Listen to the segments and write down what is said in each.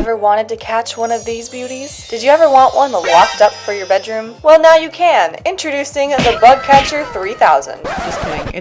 ever wanted to catch one of these beauties? Did you ever want one locked up for your bedroom? Well, now you can. Introducing the Bug Catcher 3000. Just kidding.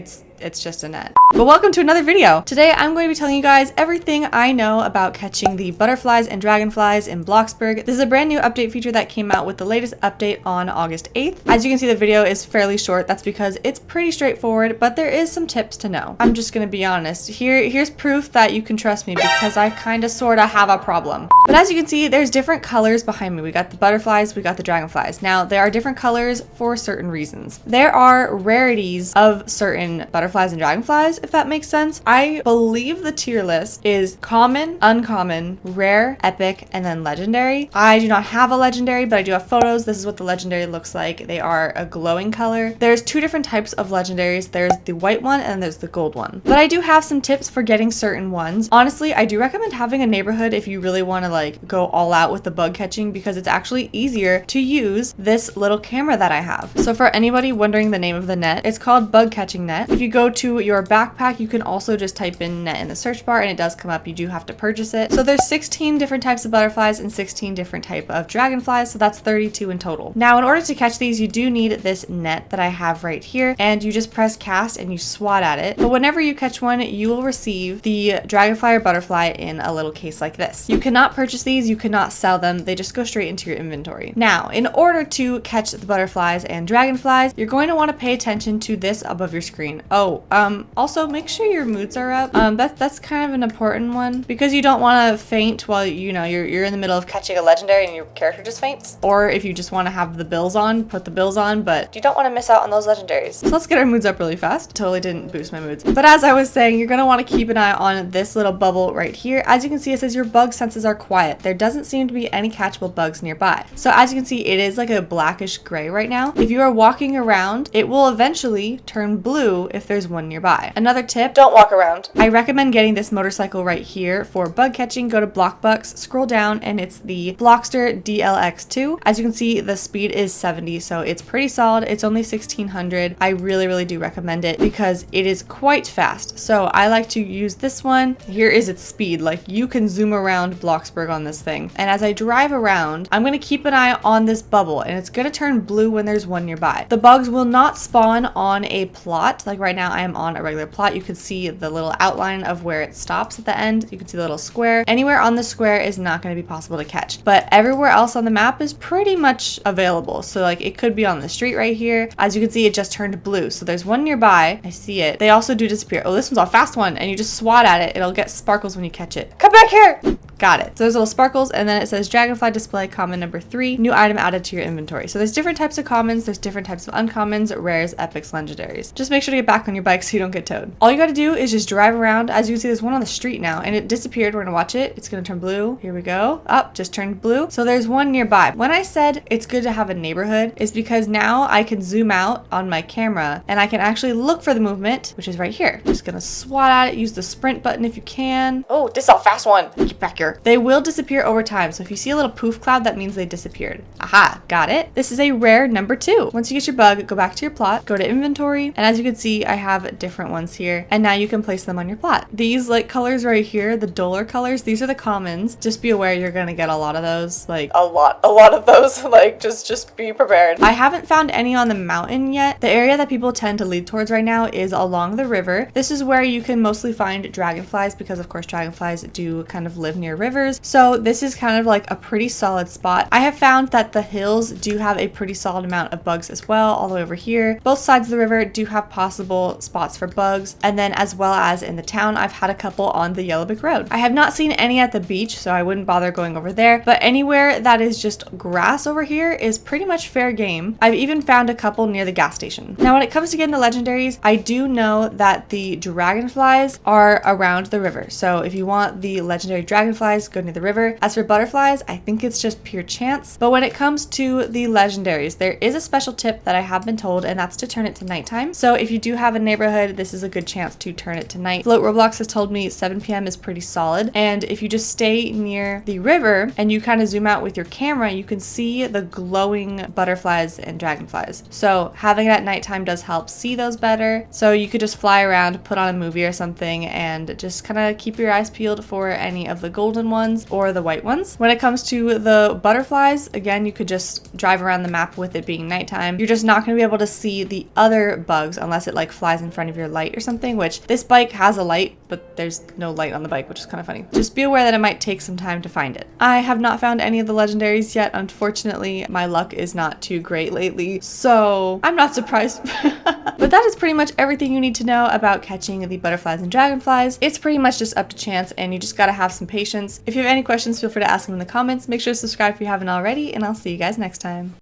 It's just a net. But welcome to another video. Today I'm going to be telling you guys everything I know about catching the butterflies and dragonflies in Bloxburg. This is a brand new update feature that came out with the latest update on August 8th. As you can see, the video is fairly short. That's because it's pretty straightforward, but there is some tips to know. I'm just gonna be honest. Here's proof that you can trust me because I kinda sorta have a problem. But as you can see, there's different colors behind me. We got the butterflies, we got the dragonflies. Now, there are different colors for certain reasons. There are rarities of certain butterflies and dragonflies, if that makes sense. I believe the tier list is common, uncommon, rare, epic, and then legendary. I do not have a legendary, but I do have photos. This is what the legendary looks like. They are a glowing color. There's two different types of legendaries. There's the white one and there's the gold one. But I do have some tips for getting certain ones. Honestly, I do recommend having a neighborhood if you really want to like go all out with the bug catching because it's actually easier to use this little camera that I have. So for anybody wondering the name of the net, it's called Bug Catching Net. If you go to your backpack, you can also just type in net in the search bar and it does come up. You do have to purchase it. So there's 16 different types of butterflies and 16 different type of dragonflies. So that's 32 in total. Now, in order to catch these, you do need this net that I have right here and you just press cast and you swat at it. But whenever you catch one, you will receive the dragonfly or butterfly in a little case like this. You cannot purchase these. You cannot sell them. They just go straight into your inventory. Now, in order to catch the butterflies and dragonflies, you're going to want to pay attention to this above your screen. Also make sure your moods are up. That's kind of an important one because you don't want to faint while you're in the middle of catching a legendary and your character just faints. Or if you just want to have the bills on, put the bills on, but you don't want to miss out on those legendaries. So let's get our moods up really fast. Totally didn't boost my moods. But as I was saying, you're going to want to keep an eye on this little bubble right here. As you can see, it says your bug senses are quiet. There doesn't seem to be any catchable bugs nearby. So as you can see, it is like a blackish gray right now. If you are walking around, it will eventually turn blue if there's one nearby. Another tip, don't walk around. I recommend getting this motorcycle right here for bug catching. Go to Bloxburg, scroll down, and it's the Bloxster DLX2. As you can see, the speed is 70, so it's pretty solid. It's only 1600. I really do recommend it because it is quite fast. So I like to use this one. Here is its speed. Like you can zoom around Bloxburg on this thing. And as I drive around, I'm going to keep an eye on this bubble and it's going to turn blue when there's one nearby. The bugs will not spawn on a plot. Like right now I am on a regular plot. You can see the little outline of where it stops at the end. You can see the little square. Anywhere on the square is not going to be possible to catch, but everywhere else on the map is pretty much available. So like it could be on the street right here. As you can see, it just turned blue. So there's one nearby. I see it. They also do disappear. Oh, this one's a fast one and you just swat at it. It'll get sparkles when you catch it. Come back here. Got it. So there's little sparkles and then it says dragonfly display common number 3, new item added to your inventory. So there's different types of commons, there's different types of uncommons, rares, epics, legendaries. Just make sure to get back on your bike so you don't get towed. All you got to do is just drive around. As you can see, there's one on the street now and it disappeared. We're gonna watch it. It's gonna turn blue. Here we go. Up, just turned blue. So there's one nearby. When I said it's good to have a neighborhood is because now I can zoom out on my camera and I can actually look for the movement, which is right here. Just gonna swat at it, use the sprint button if you can. Oh, this is a fast one. Get back here. They will disappear over time. So if you see a little poof cloud, that means they disappeared. Aha, got it. This is a rare number 2. Once you get your bug, go back to your plot, go to inventory, and as you can see, I have different ones here, and now you can place them on your plot. These like colors right here, the duller colors, these are the commons. Just be aware you're gonna get a lot of those, like a lot of those. Like just be prepared. I haven't found any on the mountain yet. The area that people tend to lead towards right now is along the river. This is where you can mostly find dragonflies because of course dragonflies do kind of live near rivers. So this is kind of like a pretty solid spot. I have found that the hills do have a pretty solid amount of bugs as well, all the way over here. Both sides of the river do have possible spots for bugs. And then as well as in the town, I've had a couple on the Yellow Brick Road. I have not seen any at the beach, so I wouldn't bother going over there. But anywhere that is just grass over here is pretty much fair game. I've even found a couple near the gas station. Now, when it comes to getting the legendaries, I do know that the dragonflies are around the river. So if you want the legendary dragonflies, go near the river. As for butterflies, I think it's just pure chance. But when it comes to the legendaries, there is a special tip that I have been told, and that's to turn it to nighttime. So if you do have a neighborhood, this is a good chance to turn it to night. Float Roblox has told me 7 p.m. is pretty solid, and if you just stay near the river and you kind of zoom out with your camera, you can see the glowing butterflies and dragonflies. So having it at nighttime does help see those better. So you could just fly around, put on a movie or something, and just kind of keep your eyes peeled for any of the golden ones or the white ones. When it comes to the butterflies, again, you could just drive around the map with it being nighttime. You're just not going to be able to see the other bugs unless it like flies in front of your light or something, which this bike has a light, but there's no light on the bike, which is kind of funny. Just be aware that it might take some time to find it. I have not found any of the legendaries yet. Unfortunately, my luck is not too great lately, so I'm not surprised. But that is pretty much everything you need to know about catching the butterflies and dragonflies. It's pretty much just up to chance, and you just gotta have some patience. If you have any questions, feel free to ask them in the comments. Make sure to subscribe if you haven't already, and I'll see you guys next time.